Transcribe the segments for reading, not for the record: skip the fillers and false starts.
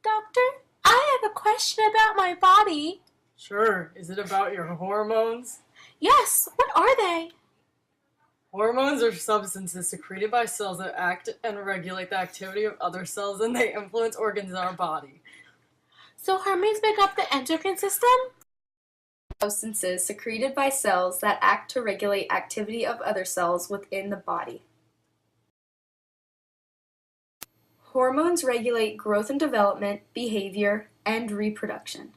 Doctor, I have a question about my body. Sure. Is it about your hormones? Yes, what are they? Hormones are substances secreted by cells that act and regulate the activity of other cells, and they influence organs in our body. So hormones make up the endocrine system? Substances secreted by cells that act to regulate activity of other cells within the body. Hormones regulate growth and development, behavior, and reproduction.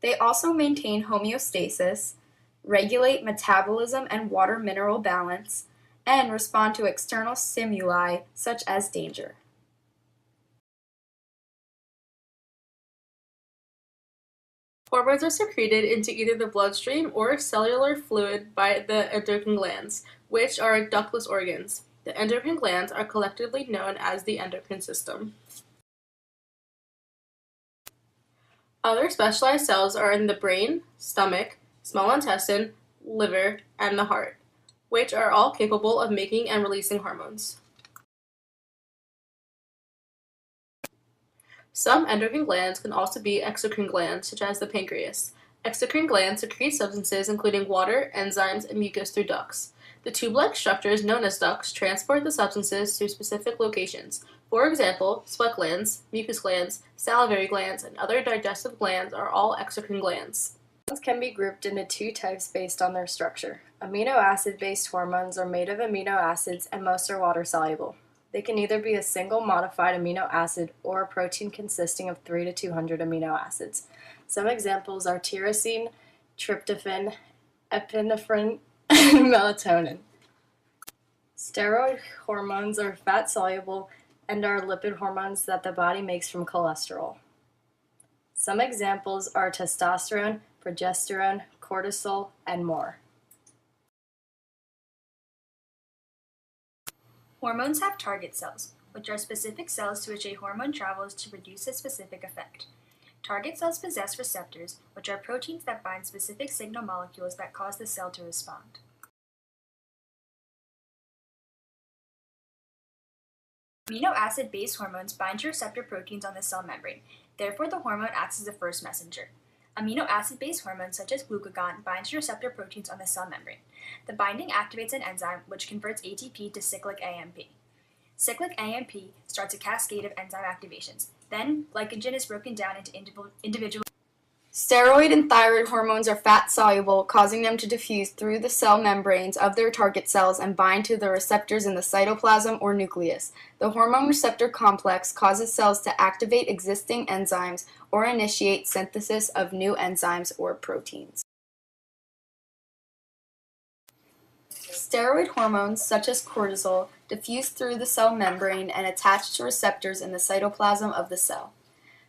They also maintain homeostasis, regulate metabolism and water-mineral balance, and respond to external stimuli such as danger. Hormones are secreted into either the bloodstream or cellular fluid by the endocrine glands, which are ductless organs. The endocrine glands are collectively known as the endocrine system. Other specialized cells are in the brain, stomach, small intestine, liver, and the heart, which are all capable of making and releasing hormones. Some endocrine glands can also be exocrine glands, such as the pancreas. Exocrine glands secrete substances including water, enzymes, and mucus through ducts. The tube-like structures known as ducts transport the substances to specific locations. For example, sweat glands, mucus glands, salivary glands, and other digestive glands are all exocrine glands. Hormones can be grouped into two types based on their structure. Amino acid-based hormones are made of amino acids and most are water-soluble. They can either be a single modified amino acid or a protein consisting of 3 to 200 amino acids. Some examples are tyrosine, tryptophan, epinephrine, and melatonin. Steroid hormones are fat-soluble and are lipid hormones that the body makes from cholesterol. Some examples are testosterone, progesterone, cortisol, and more. Hormones have target cells, which are specific cells to which a hormone travels to produce a specific effect. Target cells possess receptors, which are proteins that bind specific signal molecules that cause the cell to respond. Amino acid-based hormones bind to receptor proteins on the cell membrane. Therefore, the hormone acts as the first messenger. Amino acid-based hormones such as glucagon bind to receptor proteins on the cell membrane. The binding activates an enzyme which converts ATP to cyclic AMP. Cyclic AMP starts a cascade of enzyme activations. Then, glycogen is broken down into individual. Steroid and thyroid hormones are fat-soluble, causing them to diffuse through the cell membranes of their target cells and bind to the receptors in the cytoplasm or nucleus. The hormone receptor complex causes cells to activate existing enzymes or initiate synthesis of new enzymes or proteins. Steroid hormones, such as cortisol, diffuse through the cell membrane and attach to receptors in the cytoplasm of the cell.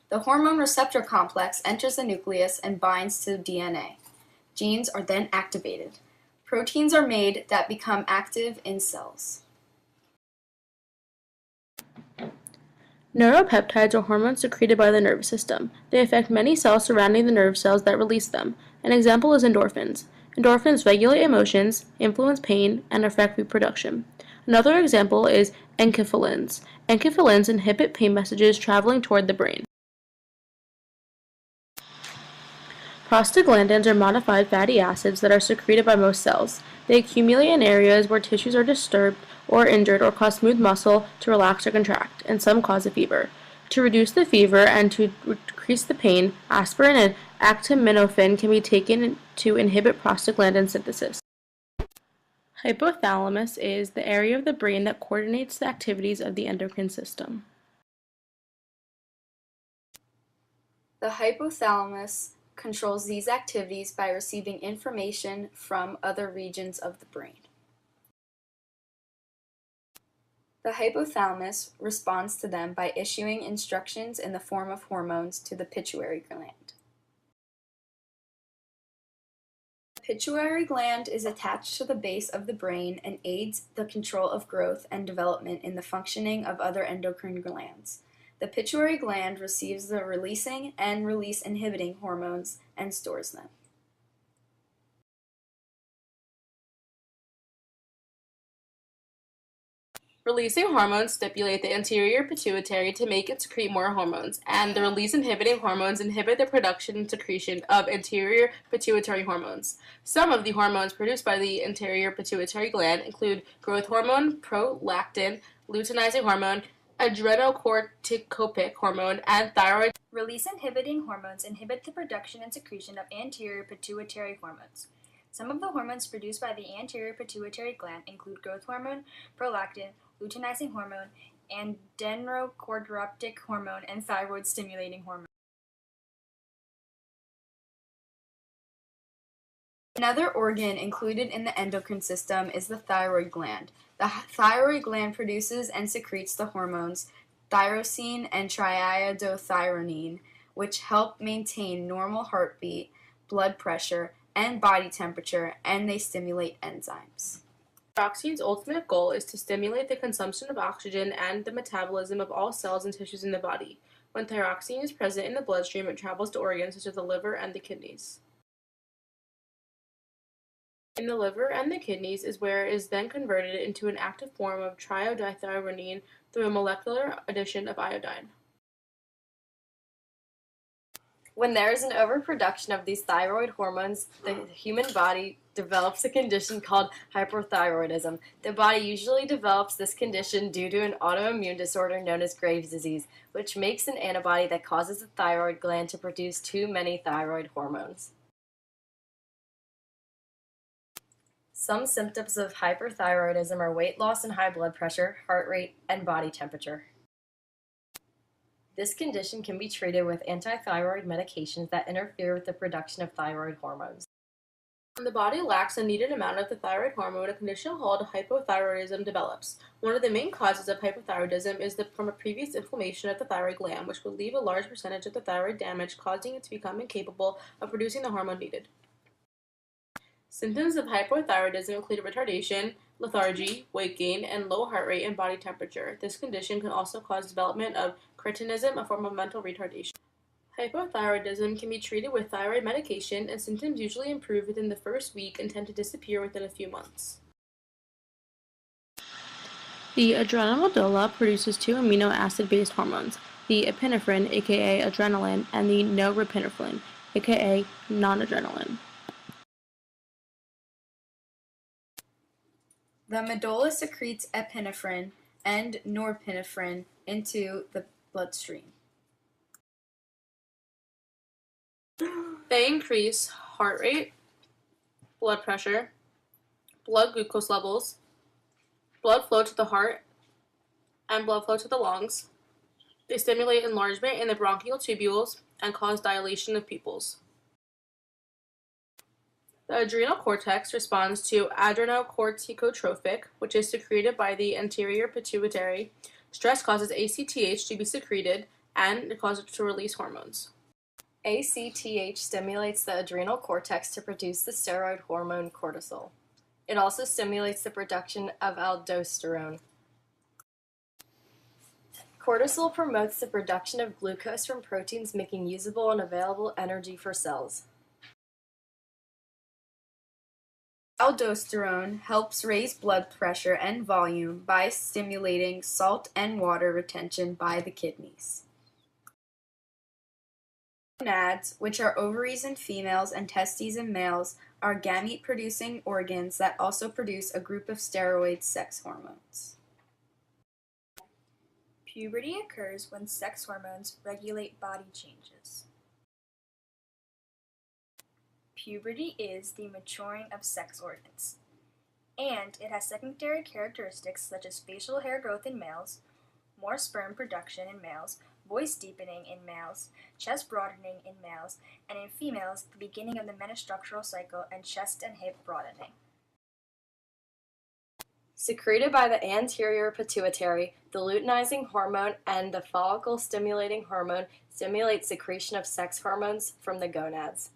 The hormone receptor complex enters the nucleus and binds to DNA. Genes are then activated. Proteins are made that become active in cells. Neuropeptides are hormones secreted by the nervous system. They affect many cells surrounding the nerve cells that release them. An example is endorphins. Endorphins regulate emotions, influence pain, and affect reproduction. Another example is enkephalins. Enkephalins inhibit pain messages traveling toward the brain. Prostaglandins are modified fatty acids that are secreted by most cells. They accumulate in areas where tissues are disturbed or injured or cause smooth muscle to relax or contract, and some cause a fever. To reduce the fever and to decrease the pain, aspirin and acetaminophen can be taken to inhibit prostaglandin synthesis. Hypothalamus is the area of the brain that coordinates the activities of the endocrine system. The hypothalamus controls these activities by receiving information from other regions of the brain. The hypothalamus responds to them by issuing instructions in the form of hormones to the pituitary gland. The pituitary gland is attached to the base of the brain and aids the control of growth and development in the functioning of other endocrine glands. The pituitary gland receives the releasing and release-inhibiting hormones and stores them. Releasing hormones stimulate the anterior pituitary to make and secrete more hormones, and the release-inhibiting hormones inhibit the production and secretion of anterior pituitary hormones. Some of the hormones produced by the anterior pituitary gland include growth hormone, prolactin, luteinizing hormone, adrenocorticopic hormone, and thyroid. Release-inhibiting hormones inhibit the production and secretion of anterior pituitary hormones. Some of the hormones produced by the anterior pituitary gland include growth hormone, prolactin, luteinizing hormone, adrenocorticopic hormone, and thyroid-stimulating hormone. Another organ included in the endocrine system is the thyroid gland. The thyroid gland produces and secretes the hormones tyrosine and triiodothyronine, which help maintain normal heartbeat, blood pressure, and body temperature, and they stimulate enzymes. Thyroxine's ultimate goal is to stimulate the consumption of oxygen and the metabolism of all cells and tissues in the body. When thyroxine is present in the bloodstream, it travels to organs such as the liver and the kidneys. In the liver and the kidneys is where it is then converted into an active form of triiodothyronine through a molecular addition of iodine. When there is an overproduction of these thyroid hormones, the human body develops a condition called hyperthyroidism. The body usually develops this condition due to an autoimmune disorder known as Graves' disease, which makes an antibody that causes the thyroid gland to produce too many thyroid hormones. Some symptoms of hyperthyroidism are weight loss and high blood pressure, heart rate, and body temperature. This condition can be treated with antithyroid medications that interfere with the production of thyroid hormones. When the body lacks a needed amount of the thyroid hormone, a condition called hypothyroidism develops. One of the main causes of hypothyroidism is from a previous inflammation of the thyroid gland, which will leave a large percentage of the thyroid damaged, causing it to become incapable of producing the hormone needed. Symptoms of hypothyroidism include retardation, lethargy, weight gain, and low heart rate and body temperature. This condition can also cause development of cretinism, a form of mental retardation. Hypothyroidism can be treated with thyroid medication, and symptoms usually improve within the first week and tend to disappear within a few months. The adrenal medulla produces two amino acid-based hormones, the epinephrine, aka adrenaline, and the norepinephrine, aka non-adrenaline. The medulla secretes epinephrine and norepinephrine into the bloodstream. They increase heart rate, blood pressure, blood glucose levels, blood flow to the heart, and blood flow to the lungs. They stimulate enlargement in the bronchial tubules and cause dilation of pupils. The adrenal cortex responds to adrenocorticotropic, which is secreted by the anterior pituitary. Stress causes ACTH to be secreted, and it causes it to release hormones. ACTH stimulates the adrenal cortex to produce the steroid hormone cortisol. It also stimulates the production of aldosterone. Cortisol promotes the production of glucose from proteins, making usable and available energy for cells. Aldosterone helps raise blood pressure and volume by stimulating salt and water retention by the kidneys. Gonads, which are ovaries in females and testes in males, are gamete-producing organs that also produce a group of steroid sex hormones. Puberty occurs when sex hormones regulate body changes. Puberty is the maturing of sex organs, and it has secondary characteristics such as facial hair growth in males, more sperm production in males, voice deepening in males, chest broadening in males, and in females, the beginning of the menostructural cycle and chest and hip broadening. Secreted by the anterior pituitary, the luteinizing hormone and the follicle-stimulating hormone stimulate secretion of sex hormones from the gonads.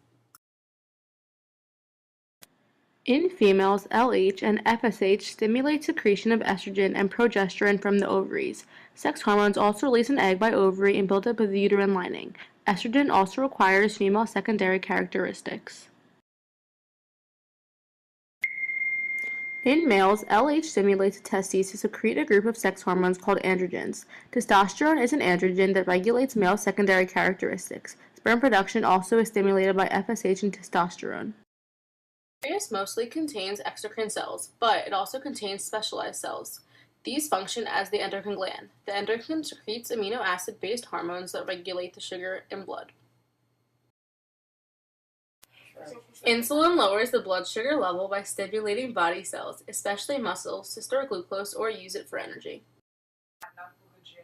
In females, LH and FSH stimulate secretion of estrogen and progesterone from the ovaries. Sex hormones also release an egg by ovary and build up of the uterine lining. Estrogen also requires female secondary characteristics. In males, LH stimulates the testes to secrete a group of sex hormones called androgens. Testosterone is an androgen that regulates male secondary characteristics. Sperm production also is stimulated by FSH and testosterone. The pancreas mostly contains exocrine cells, but it also contains specialized cells. These function as the endocrine gland. The endocrine secretes amino acid-based hormones that regulate the sugar in blood. Insulin lowers the blood sugar level by stimulating body cells, especially muscles, to store glucose or use it for energy.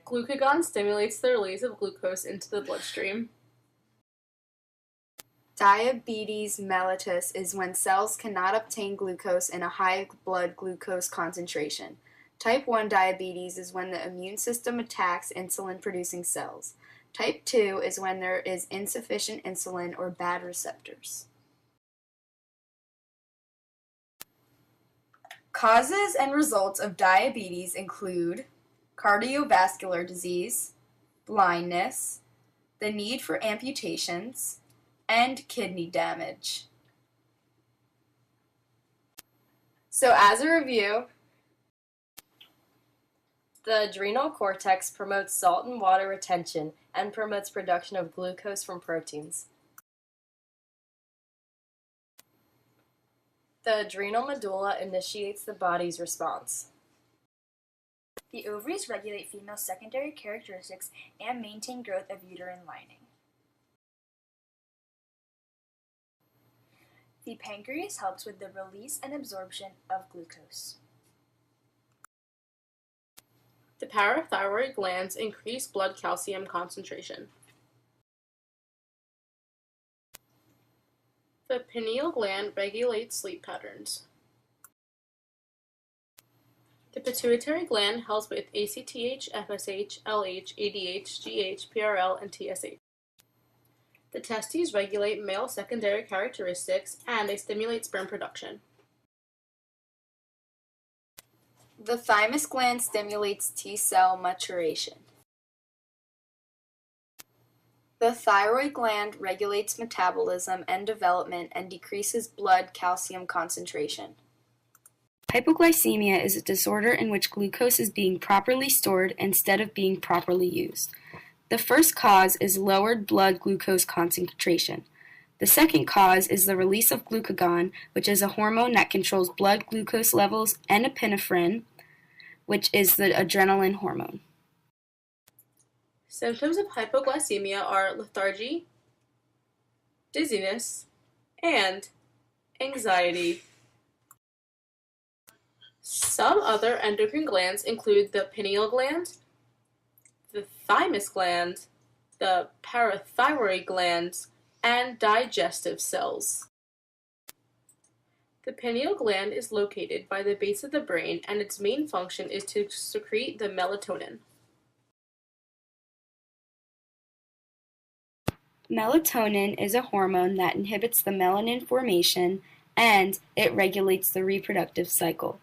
Glucagon stimulates the release of glucose into the bloodstream. Diabetes mellitus is when cells cannot obtain glucose in a high blood glucose concentration. Type 1 diabetes is when the immune system attacks insulin-producing cells. Type 2 is when there is insufficient insulin or bad receptors. Causes and results of diabetes include cardiovascular disease, blindness, the need for amputations, and kidney damage. So as a review, The adrenal cortex promotes salt and water retention and promotes production of glucose from proteins. The adrenal medulla initiates the body's response. The ovaries regulate female secondary characteristics and maintain growth of uterine lining. The pancreas helps with the release and absorption of glucose. The parathyroid glands increase blood calcium concentration. The pineal gland regulates sleep patterns. The pituitary gland helps with ACTH, FSH, LH, ADH, GH, PRL, and TSH. The testes regulate male secondary characteristics and they stimulate sperm production. the thymus gland stimulates T-cell maturation. The thyroid gland regulates metabolism and development and decreases blood calcium concentration. Hypoglycemia is a disorder in which glucose is being properly stored instead of being properly used. The first cause is lowered blood glucose concentration. The second cause is the release of glucagon, which is a hormone that controls blood glucose levels, and epinephrine, which is the adrenaline hormone. Symptoms of hypoglycemia are lethargy, dizziness, and anxiety. Some other endocrine glands include the pineal gland, the thymus gland, the parathyroid glands, and digestive cells. The pineal gland is located by the base of the brain, and its main function is to secrete the melatonin. Melatonin is a hormone that inhibits the melanin formation, and it regulates the reproductive cycle.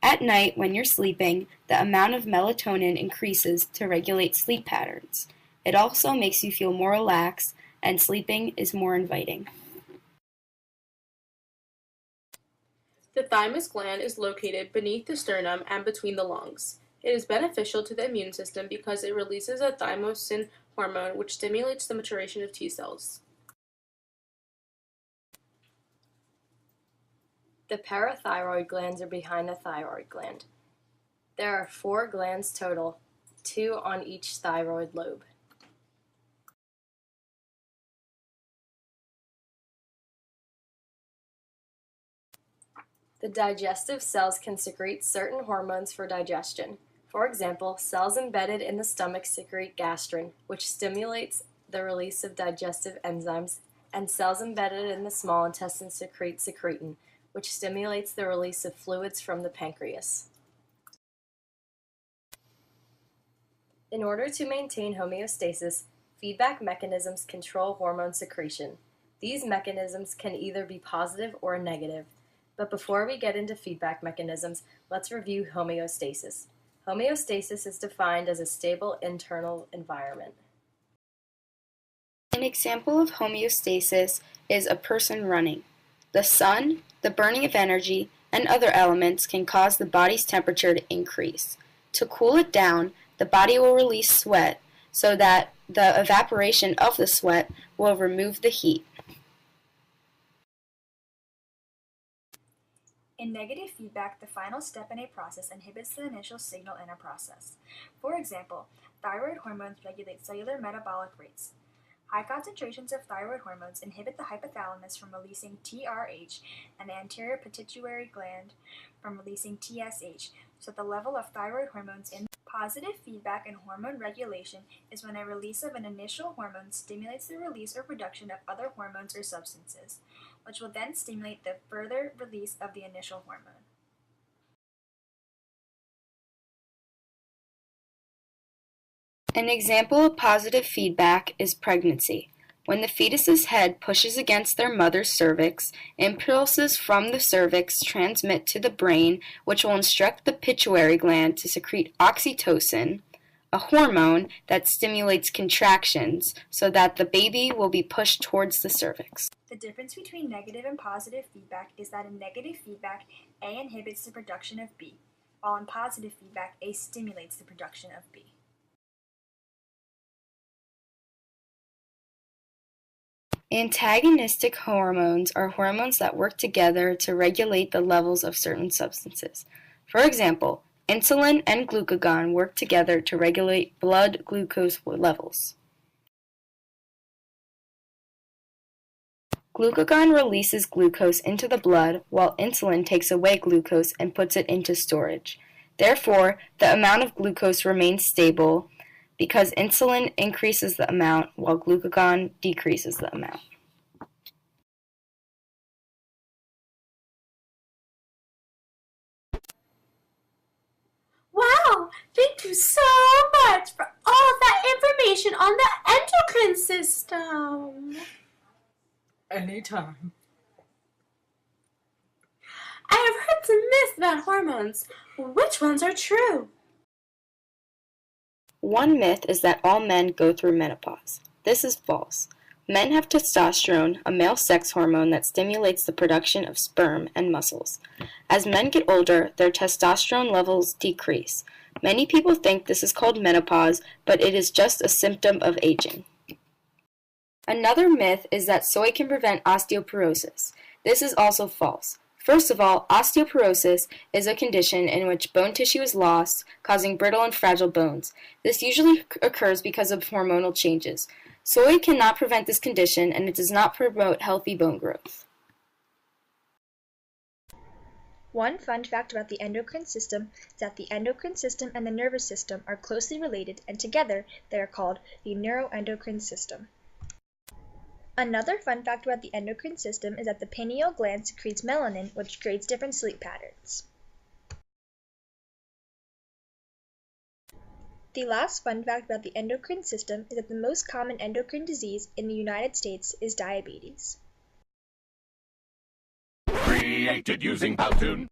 At night, when you're sleeping, the amount of melatonin increases to regulate sleep patterns. It also makes you feel more relaxed, and sleeping is more inviting. The thymus gland is located beneath the sternum and between the lungs. It is beneficial to the immune system because it releases a thymosin hormone which stimulates the maturation of T cells. The parathyroid glands are behind the thyroid gland. There are 4 glands total, 2 on each thyroid lobe. The digestive cells can secrete certain hormones for digestion. For example, cells embedded in the stomach secrete gastrin, which stimulates the release of digestive enzymes, and cells embedded in the small intestine secrete secretin, which stimulates the release of fluids from the pancreas. In order to maintain homeostasis, feedback mechanisms control hormone secretion. These mechanisms can either be positive or negative. But before we get into feedback mechanisms, let's review homeostasis. Homeostasis is defined as a stable internal environment. An example of homeostasis is a person running. The sun, the burning of energy, and other elements can cause the body's temperature to increase. To cool it down, the body will release sweat so that the evaporation of the sweat will remove the heat. In negative feedback, the final step in a process inhibits the initial signal in a process. For example, thyroid hormones regulate cellular metabolic rates. High concentrations of thyroid hormones inhibit the hypothalamus from releasing TRH and the anterior pituitary gland from releasing TSH, so the level of thyroid hormones in positive feedback in hormone regulation is when a release of an initial hormone stimulates the release or production of other hormones or substances, which will then stimulate the further release of the initial hormone. An example of positive feedback is pregnancy. When the fetus's head pushes against their mother's cervix, impulses from the cervix transmit to the brain, which will instruct the pituitary gland to secrete oxytocin, a hormone that stimulates contractions so that the baby will be pushed towards the cervix. The difference between negative and positive feedback is that in negative feedback, A inhibits the production of B, while in positive feedback, A stimulates the production of B. Antagonistic hormones are hormones that work together to regulate the levels of certain substances. For example, insulin and glucagon work together to regulate blood glucose levels. Glucagon releases glucose into the blood, while insulin takes away glucose and puts it into storage. Therefore, the amount of glucose remains stable because insulin increases the amount while glucagon decreases the amount. Wow! Thank you so much for all of that information on the endocrine system. Anytime. I have heard some myths about hormones. Which ones are true? One myth is that all men go through menopause. This is false. Men have testosterone, a male sex hormone that stimulates the production of sperm and muscles. As men get older, their testosterone levels decrease. Many people think this is called menopause, but it is just a symptom of aging. Another myth is that soy can prevent osteoporosis. This is also false. First of all, osteoporosis is a condition in which bone tissue is lost, causing brittle and fragile bones. This usually occurs because of hormonal changes. Soy cannot prevent this condition, and it does not promote healthy bone growth. One fun fact about the endocrine system is that the endocrine system and the nervous system are closely related, and together they are called the neuroendocrine system. Another fun fact about the endocrine system is that the pineal gland secretes melanin, which creates different sleep patterns. The last fun fact about the endocrine system is that the most common endocrine disease in the United States is diabetes. Created using Powtoon.